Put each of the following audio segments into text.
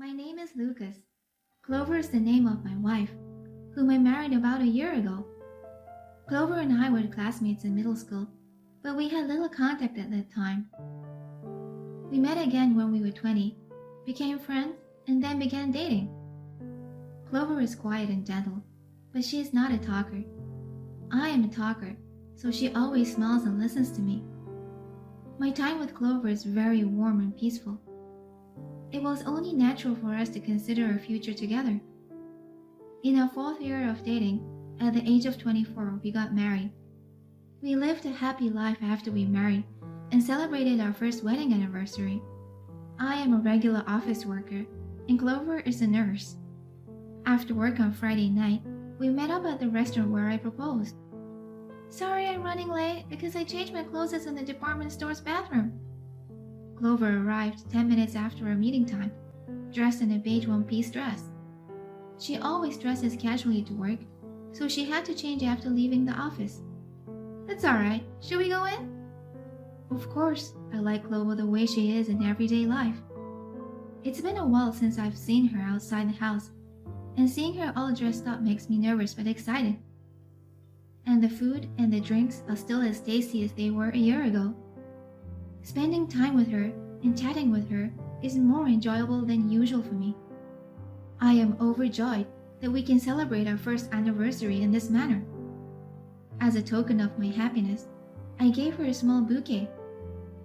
My name is Lucas. Clover is the name of my wife, whom I married about a year ago. Clover and I were classmates in middle school, but we had little contact at that time. We met again when we were 20, became friends, and then began dating. Clover is quiet and gentle, but she is not a talker. I am a talker, so she always smiles and listens to me. My time with Clover is very warm and peaceful. It was only natural for us to consider our future together. In our 4th year of dating, at the age of 24, we got married. We lived a happy life after we married and celebrated our first wedding anniversary. I am a regular office worker, and Clover is a nurse. After work on Friday night, we met up at the restaurant where I proposed. Sorry I'm running late because I changed my clothes in the department store's bathroom. Clover arrived 10 minutes after our meeting time, dressed in a beige one-piece dress. She always dresses casually to work, so she had to change after leaving the office. That's alright, should we go in? Of course, I like Clover the way she is in everyday life. It's been a while since I've seen her outside the house, and seeing her all dressed up makes me nervous but excited. And the food and the drinks are still as tasty as they were a year ago. Spending time with her and chatting with her is more enjoyable than usual for me. I am overjoyed that we can celebrate our first anniversary in this manner. As a token of my happiness, I gave her a small bouquet.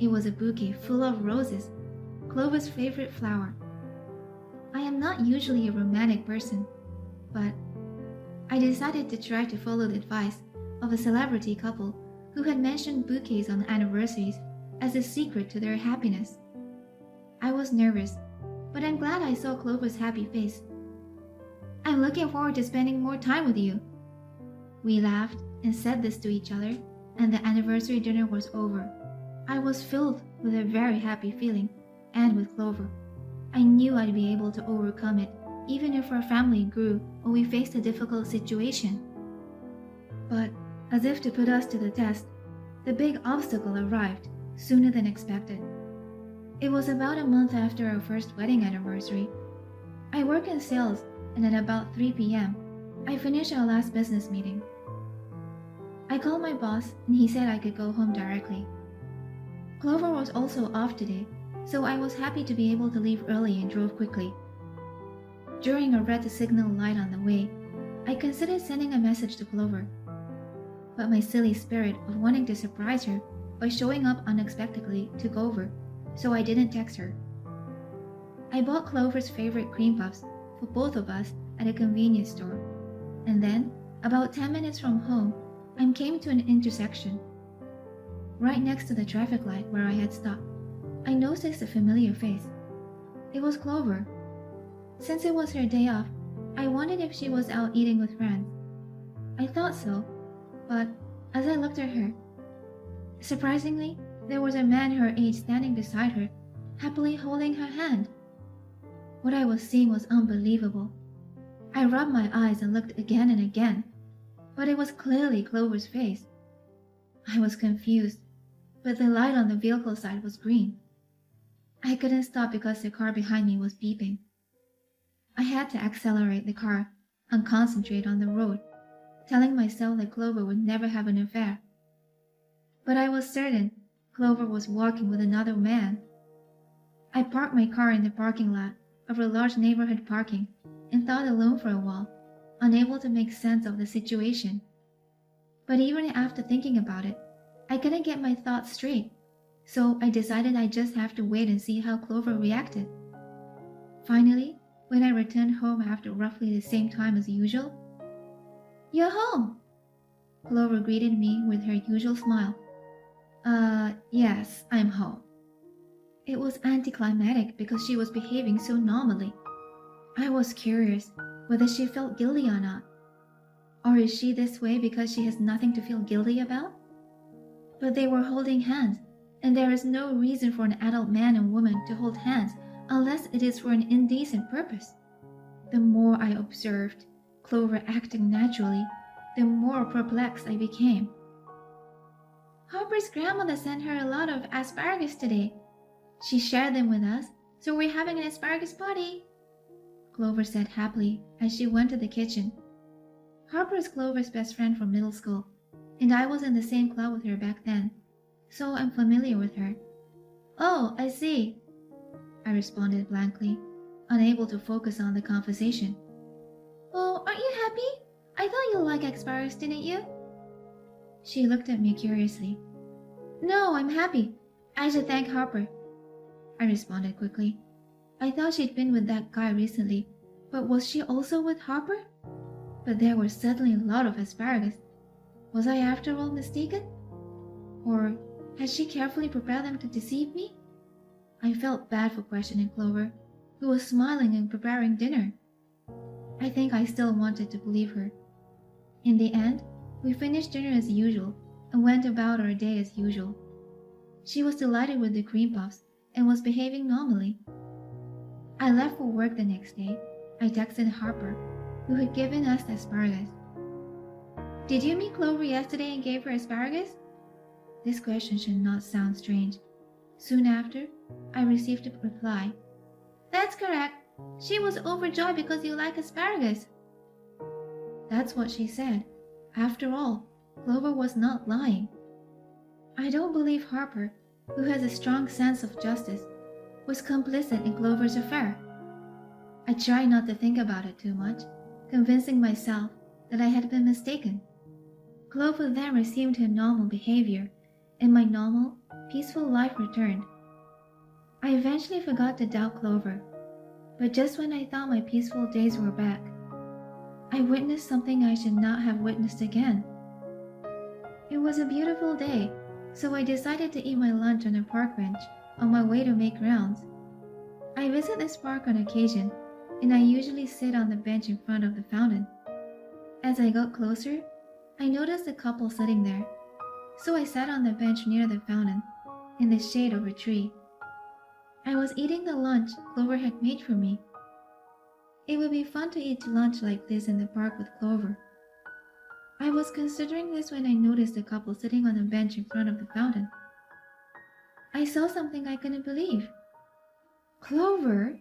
It was a bouquet full of roses, Clover's favorite flower. I am not usually a romantic person, but I decided to try to follow the advice of a celebrity couple who had mentioned bouquets on anniversaries as a secret to their happiness. I was nervous, but I'm glad I saw Clover's happy face. I'm looking forward to spending more time with you. We laughed and said this to each other, and the anniversary dinner was over. I was filled with a very happy feeling, and with Clover. I knew I'd be able to overcome it, even if our family grew or we faced a difficult situation. But, as if to put us to the test, the big obstacle arrived sooner than expected. It was about a month after our first wedding anniversary. I work in sales, and at about 3 p.m., I finished our last business meeting. I called my boss, and he said I could go home directly. Clover was also off today, so I was happy to be able to leave early and drove quickly. During a red signal light on the way, I considered sending a message to Clover. But my silly spirit of wanting to surprise her by showing up unexpectedly took over, so I didn't text her. I bought Clover's favorite cream puffs for both of us at a convenience store, and then, about 10 minutes from home, I came to an intersection. Right next to the traffic light where I had stopped, I noticed a familiar face. It was Clover. Since it was her day off, I wondered if she was out eating with friends. I thought so, but as I looked at her, surprisingly, there was a man her age standing beside her, happily holding her hand. What I was seeing was unbelievable. I rubbed my eyes and looked again and again, but it was clearly Clover's face. I was confused, but the light on the vehicle side was green. I couldn't stop because the car behind me was beeping. I had to accelerate the car and concentrate on the road, telling myself that Clover would never have an affair. But I was certain Clover was walking with another man. I parked my car in the parking lot of a large neighborhood parking and thought alone for a while, unable to make sense of the situation. But even after thinking about it, I couldn't get my thoughts straight, so I decided I'd just have to wait and see how Clover reacted. Finally, when I returned home after roughly the same time as usual, "You're home!" Clover greeted me with her usual smile. Yes, I'm home." It was anticlimactic because she was behaving so normally. I was curious whether she felt guilty or not. Or is she this way because she has nothing to feel guilty about? But they were holding hands, and there is no reason for an adult man and woman to hold hands unless it is for an indecent purpose. The more I observed Clover acting naturally, the more perplexed I became. Harper's grandmother sent her a lot of asparagus today. She shared them with us, so we're having an asparagus party, Clover said happily as she went to the kitchen. Harper is Clover's best friend from middle school, and I was in the same club with her back then, so I'm familiar with her. Oh, I see, I responded blankly, unable to focus on the conversation. Oh, aren't you happy? I thought you liked asparagus, didn't you? She looked at me curiously. No, I'm happy. I should thank Harper, I responded quickly. I thought she'd been with that guy recently, but was she also with Harper? But there were suddenly a lot of asparagus. Was I after all mistaken? Or had she carefully prepared them to deceive me? I felt bad for questioning Clover, who was smiling and preparing dinner. I think I still wanted to believe her. In the end, we finished dinner as usual and went about our day as usual. She was delighted with the cream puffs and was behaving normally. I left for work the next day. I texted Harper, who had given us the asparagus. Did you meet Clover yesterday and gave her asparagus? This question should not sound strange. Soon after, I received a reply. That's correct. She was overjoyed because you like asparagus. That's what she said. After all, Clover was not lying. I don't believe Harper, who has a strong sense of justice, was complicit in Clover's affair. I tried not to think about it too much, convincing myself that I had been mistaken. Clover then resumed her normal behavior, and my normal, peaceful life returned. I eventually forgot to doubt Clover, but just when I thought my peaceful days were back, I witnessed something I should not have witnessed again. It was a beautiful day, so I decided to eat my lunch on a park bench on my way to make rounds. I visit this park on occasion, and I usually sit on the bench in front of the fountain. As I got closer, I noticed a couple sitting there, so I sat on the bench near the fountain, in the shade of a tree. I was eating the lunch Clover had made for me. It would be fun to eat lunch like this in the park with Clover. I was considering this when I noticed the couple sitting on a bench in front of the fountain. I saw something I couldn't believe. Clover?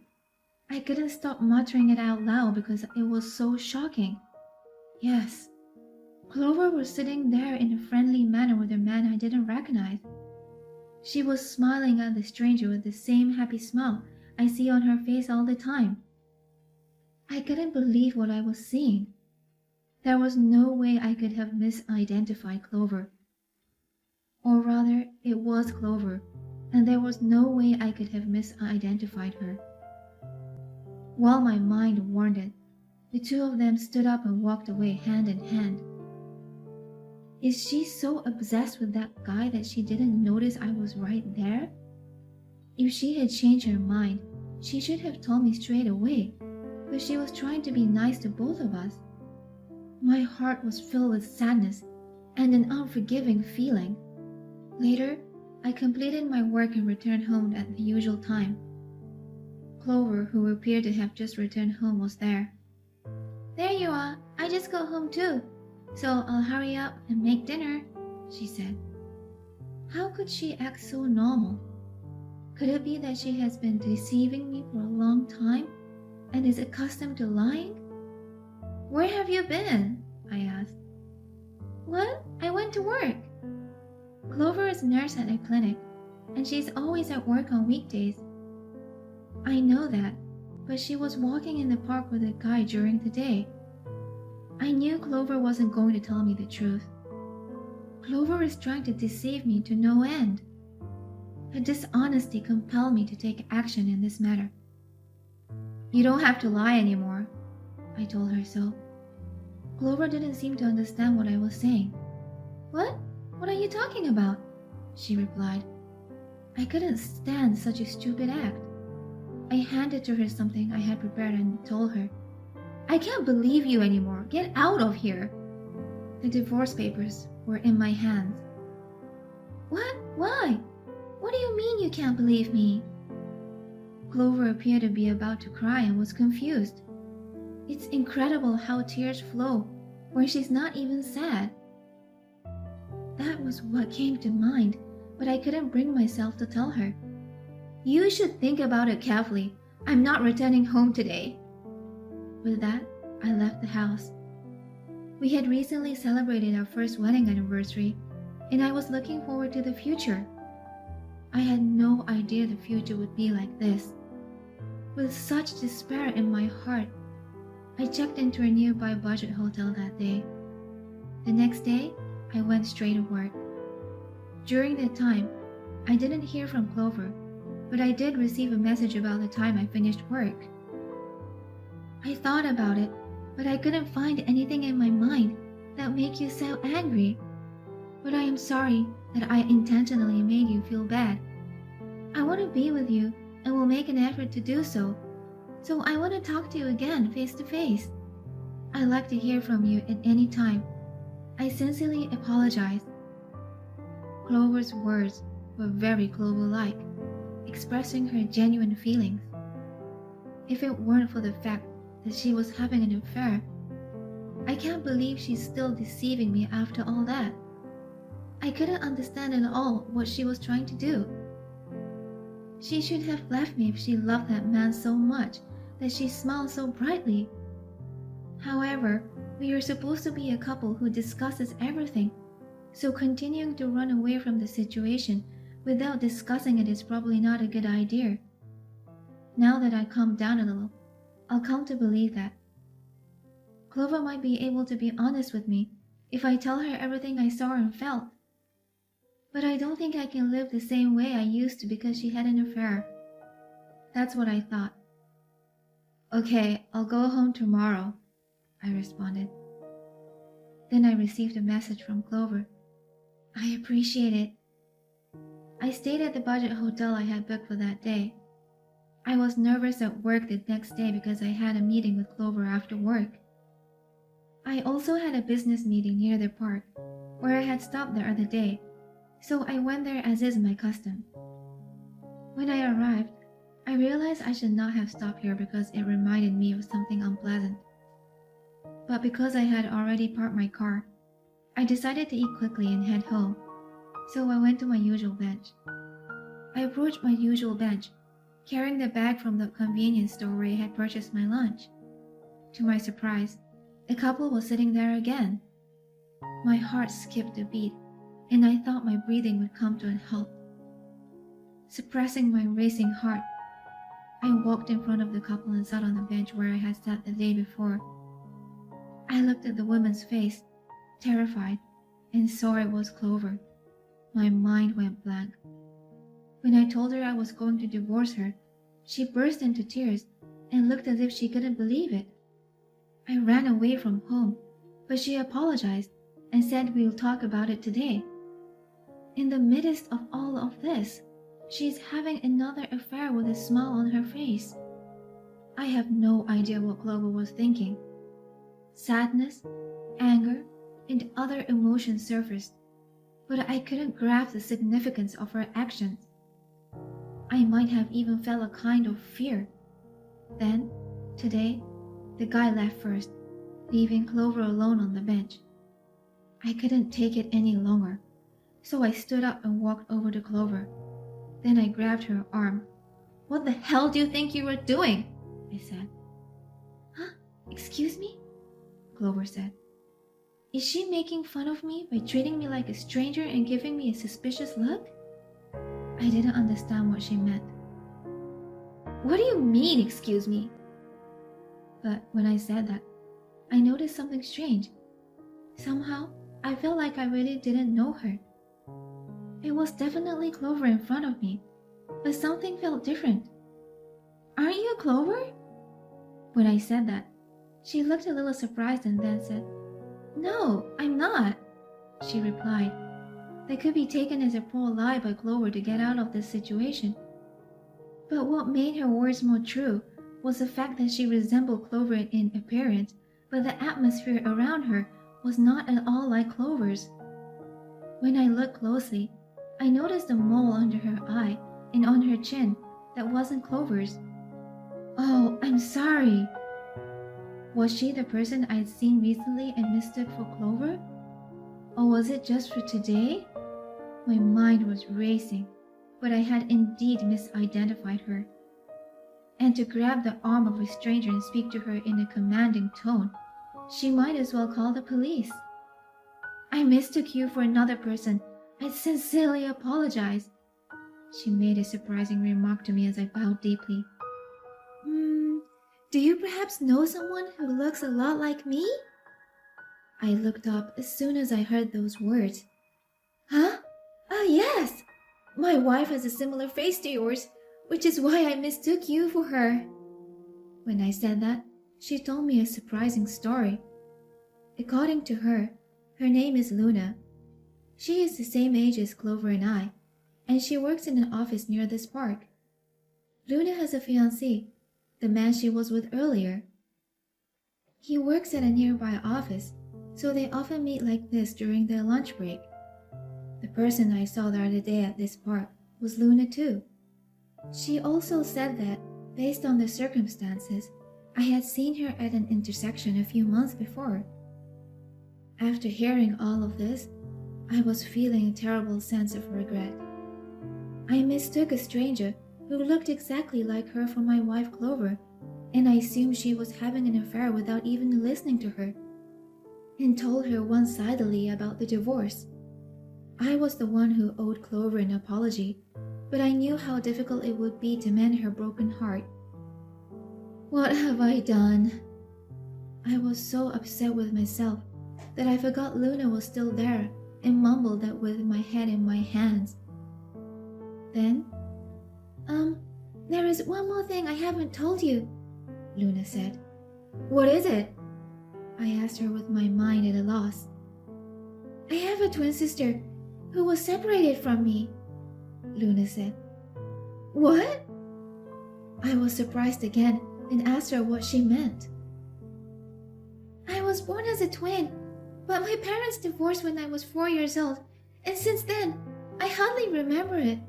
I couldn't stop muttering it out loud because it was so shocking. Yes, Clover was sitting there in a friendly manner with a man I didn't recognize. She was smiling at the stranger with the same happy smile I see on her face all the time. I couldn't believe what I was seeing. There was no way I could have misidentified Clover. Or rather, it was Clover, and there was no way I could have misidentified her. While my mind wandered, the two of them stood up and walked away hand in hand. Is she so obsessed with that guy that she didn't notice I was right there? If she had changed her mind, she should have told me straight away, but she was trying to be nice to both of us. My heart was filled with sadness and an unforgiving feeling. Later, I completed my work and returned home at the usual time. Clover, who appeared to have just returned home, was there. There you are. I just got home too, so I'll hurry up and make dinner, she said. How could she act so normal? Could it be that she has been deceiving me for a long time and is accustomed to lying? Where have you been? I asked. What? I went to work. Clover is a nurse at a clinic, and she's always at work on weekdays. I know that, but she was walking in the park with a guy during the day. I knew Clover wasn't going to tell me the truth. Clover is trying to deceive me to no end. Her dishonesty compelled me to take action in this matter. You don't have to lie anymore, I told her so. Clover didn't seem to understand what I was saying. What? What are you talking about? She replied. I couldn't stand such a stupid act. I handed to her something I had prepared and told her, I can't believe you anymore. Get out of here. The divorce papers were in my hands. What? Why? What do you mean you can't believe me? Clover appeared to be about to cry and was confused. It's incredible how tears flow when she's not even sad. That was what came to mind, but I couldn't bring myself to tell her. You should think about it carefully. I'm not returning home today. With that, I left the house. We had recently celebrated our first wedding anniversary, and I was looking forward to the future. I had no idea the future would be like this. With such despair in my heart, I checked into a nearby budget hotel that day. The next day, I went straight to work. During that time, I didn't hear from Clover, but I did receive a message about the time I finished work. I thought about it, but I couldn't find anything in my mind that made you so angry. But I am sorry that I intentionally made you feel bad. I want to be with you and will make an effort to do so. So I want to talk to you again face to face. I'd like to hear from you at any time. I sincerely apologize. Clover's words were very Clover-like, expressing her genuine feelings. If it weren't for the fact that she was having an affair, I can't believe she's still deceiving me after all that. I couldn't understand at all what she was trying to do. She should have left me if she loved that man so much that she smiled so brightly. However, we are supposed to be a couple who discusses everything, so continuing to run away from the situation without discussing it is probably not a good idea. Now that I calmed down a little, I'll come to believe that Clover might be able to be honest with me if I tell her everything I saw and felt. But I don't think I can live the same way I used to because she had an affair. That's what I thought. Okay, I'll go home tomorrow, I responded. Then I received a message from Clover. I appreciate it. I stayed at the budget hotel I had booked for that day. I was nervous at work the next day because I had a meeting with Clover after work. I also had a business meeting near the park, where I had stopped the other day, so I went there as is my custom. When I arrived, I realized I should not have stopped here because it reminded me of something unpleasant. But because I had already parked my car, I decided to eat quickly and head home, so I went to my usual bench. I approached my usual bench, carrying the bag from the convenience store where I had purchased my lunch. To my surprise, a couple was sitting there again. My heart skipped a beat, and I thought my breathing would come to a halt. Suppressing my racing heart, I walked in front of the couple and sat on the bench where I had sat the day before. I looked at the woman's face, terrified, and saw it was Clover. My mind went blank. When I told her I was going to divorce her, she burst into tears and looked as if she couldn't believe it. I ran away from home, but she apologized and said we'll talk about it today. In the midst of all of this, she's having another affair with a smile on her face. I have no idea what Clover was thinking. Sadness, anger, and other emotions surfaced, but I couldn't grasp the significance of her actions. I might have even felt a kind of fear. Then, today, the guy left first, leaving Clover alone on the bench. I couldn't take it any longer, so I stood up and walked over to Clover. Then I grabbed her arm. "What the hell do you think you were doing?" I said. "Huh? Excuse me?" Clover said. "Is she making fun of me by treating me like a stranger and giving me a suspicious look?" I didn't understand what she meant. "What do you mean, excuse me?" But when I said that, I noticed something strange. Somehow, I felt like I really didn't know her. It was definitely Clover in front of me, but something felt different. "Aren't you Clover?" When I said that, she looked a little surprised and then said, "No, I'm not," she replied. That could be taken as a poor lie by Clover to get out of this situation. But what made her words more true was the fact that she resembled Clover in appearance, but the atmosphere around her was not at all like Clover's. When I looked closely, I noticed a mole under her eye and on her chin that wasn't Clover's. "Oh, I'm sorry." Was she the person I'd seen recently and mistook for Clover? Or was it just for today? My mind was racing, but I had indeed misidentified her. and to grab the arm of a stranger and speak to her in a commanding tone, she might as well call the police. I mistook you for another person. I sincerely apologize. She made a surprising remark to me as I bowed deeply. Do you perhaps know someone who looks a lot like me? I looked up as soon as I heard those words. Huh? Yes! My wife has a similar face to yours, which is why I mistook you for her. When I said that, she told me a surprising story. According to her, her name is Luna. She is the same age as Clover and I, and she works in an office near this park. Luna has a fiancé, the man she was with earlier. He works at a nearby office, so they often meet like this during their lunch break. The person I saw the other day at this park was Luna too. She also said that, based on the circumstances, I had seen her at an intersection a few months before. After hearing all of this, I was feeling a terrible sense of regret. I mistook a stranger who looked exactly like her for my wife Clover, and I assumed she was having an affair without even listening to her, and told her one-sidedly about the divorce. I was the one who owed Clover an apology, but I knew how difficult it would be to mend her broken heart. What have I done? I was so upset with myself that I forgot Luna was still there and mumbled that with my head in my hands. Then, there is one more thing I haven't told you, Luna said. What is it? I asked her with my mind at a loss. I have a twin sister who was separated from me, Luna said. What? I was surprised again and asked her what she meant. I was born as a twin, but my parents divorced when I was 4 years old, and since then, I hardly remember it.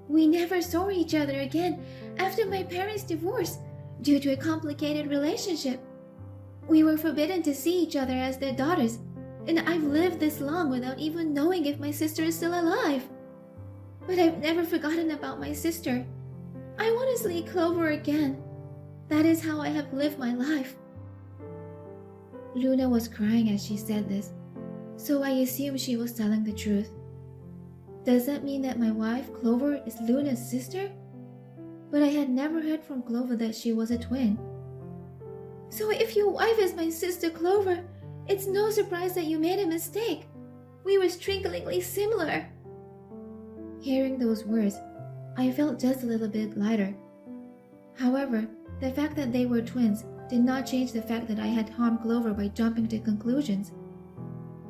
We never saw each other again after my parents' divorce due to a complicated relationship. We were forbidden to see each other as their daughters, and I've lived this long without even knowing if my sister is still alive. But I've never forgotten about my sister. I want to see Clover again. That is how I have lived my life. Luna was crying as she said this, so I assumed she was telling the truth. Does that mean that my wife, Clover, is Luna's sister? But I had never heard from Clover that she was a twin. So if your wife is my sister Clover, it's no surprise that you made a mistake. We were strikingly similar. Hearing those words, I felt just a little bit lighter. However, the fact that they were twins did not change the fact that I had harmed Clover by jumping to conclusions.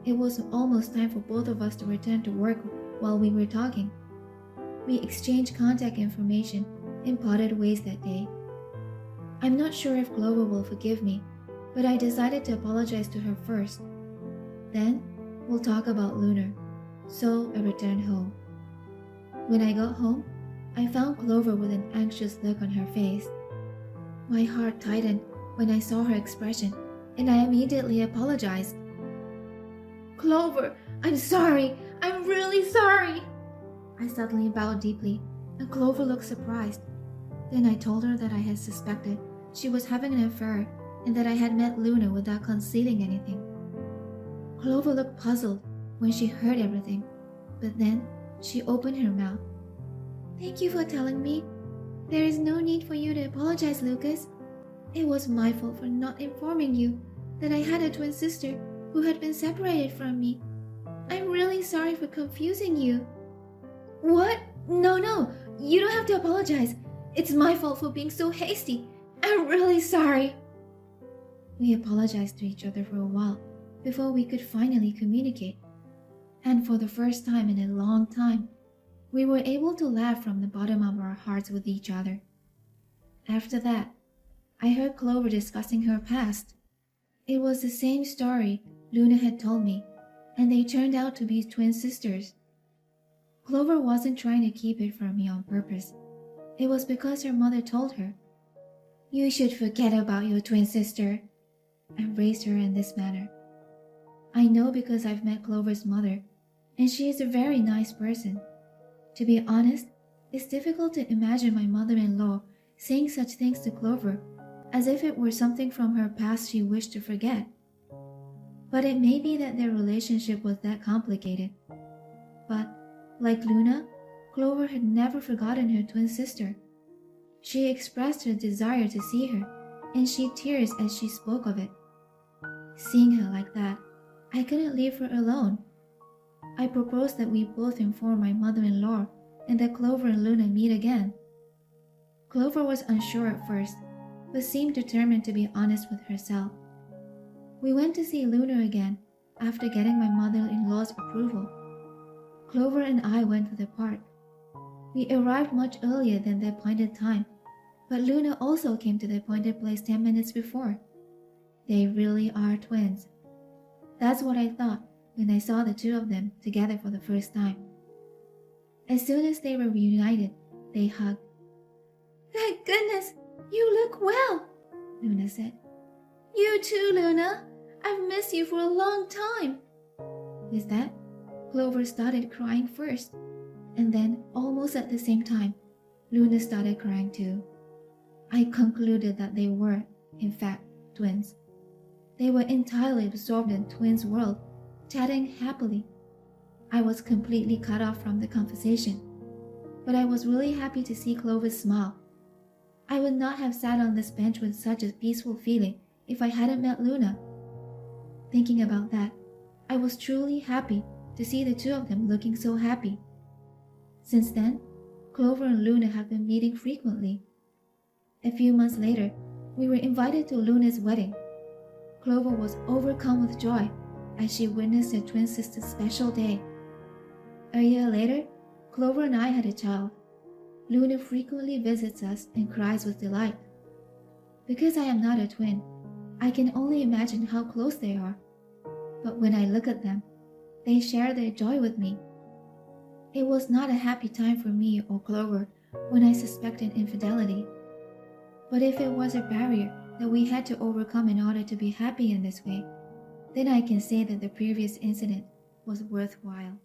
It was almost time for both of us to return to work while we were talking. We exchanged contact information and parted ways that day. I'm not sure if Clover will forgive me, but I decided to apologize to her first. Then, we'll talk about Luna. So I returned home. When I got home, I found Clover with an anxious look on her face. My heart tightened when I saw her expression, and I immediately apologized. Clover, I'm sorry. I'm really sorry. I suddenly bowed deeply, and Clover looked surprised. Then I told her that I had suspected she was having an affair and that I had met Luna without concealing anything. Clover looked puzzled when she heard everything, but then she opened her mouth. Thank you for telling me. There is no need for you to apologize, Lucas. It was my fault for not informing you that I had a twin sister who had been separated from me. I'm really sorry for confusing you. What? No, you don't have to apologize. It's my fault for being so hasty. I'm really sorry. We apologized to each other for a while before we could finally communicate. And for the first time in a long time, we were able to laugh from the bottom of our hearts with each other. After that, I heard Clover discussing her past. It was the same story Luna had told me, and they turned out to be twin sisters. Clover wasn't trying to keep it from me on purpose. It was because her mother told her, "You should forget about your twin sister," and raised her in this manner. I know because I've met Clover's mother, and she is a very nice person. To be honest, it's difficult to imagine my mother-in-law saying such things to Clover as if it were something from her past she wished to forget. But it may be that their relationship was that complicated. But, like Luna, Clover had never forgotten her twin sister. She expressed her desire to see her, and shed tears as she spoke of it. Seeing her like that, I couldn't leave her alone. I proposed that we both inform my mother-in-law and that Clover and Luna meet again. Clover was unsure at first, but seemed determined to be honest with herself. We went to see Luna again after getting my mother-in-law's approval. Clover and I went to the park. We arrived much earlier than the appointed time, but Luna also came to the appointed place 10 minutes before. They really are twins. That's what I thought when I saw the two of them together for the first time. As soon as they were reunited, they hugged. "Thank goodness, you look well," Luna said. "You too, Luna. I've missed you for a long time." With that, Clover started crying first, and then, almost at the same time, Luna started crying too. I concluded that they were, in fact, twins. They were entirely absorbed in twins' world, chatting happily. I was completely cut off from the conversation, but I was really happy to see Clover smile. I would not have sat on this bench with such a peaceful feeling if I hadn't met Luna. Thinking about that, I was truly happy to see the two of them looking so happy. Since then, Clover and Luna have been meeting frequently. A few months later, we were invited to Luna's wedding. Clover was overcome with joy as she witnessed her twin sister's special day. A year later, Clover and I had a child. Luna frequently visits us and cries with delight. Because I am not a twin, I can only imagine how close they are. But when I look at them, they share their joy with me. It was not a happy time for me or Clover when I suspected infidelity. But if it was a barrier that we had to overcome in order to be happy in this way, then I can say that the previous incident was worthwhile.